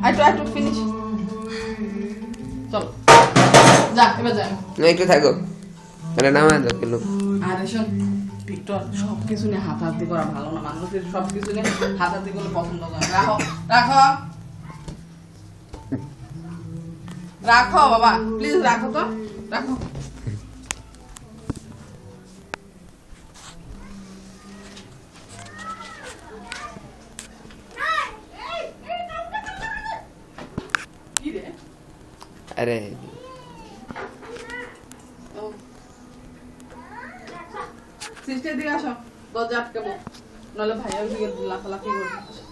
আইটু finish চলো যা এবার যা না একটু থাকো মানে নামায় দাও কিলো আরে শোন ভিক্টর সবকিছু নিয়ে হাতাহাতি করা ভালো না মানুষের সবকিছু নিয়ে হাতাহাতি করলে পছন্দ করে রাখো রাখো রাখো বাবা প্লিজ রাখো তো রাখো কি রে আরে সিস্টার দিকে আসো দরজা আটকাবো নাহলে ভাইয়া ওদিকে লাফালাফি করবে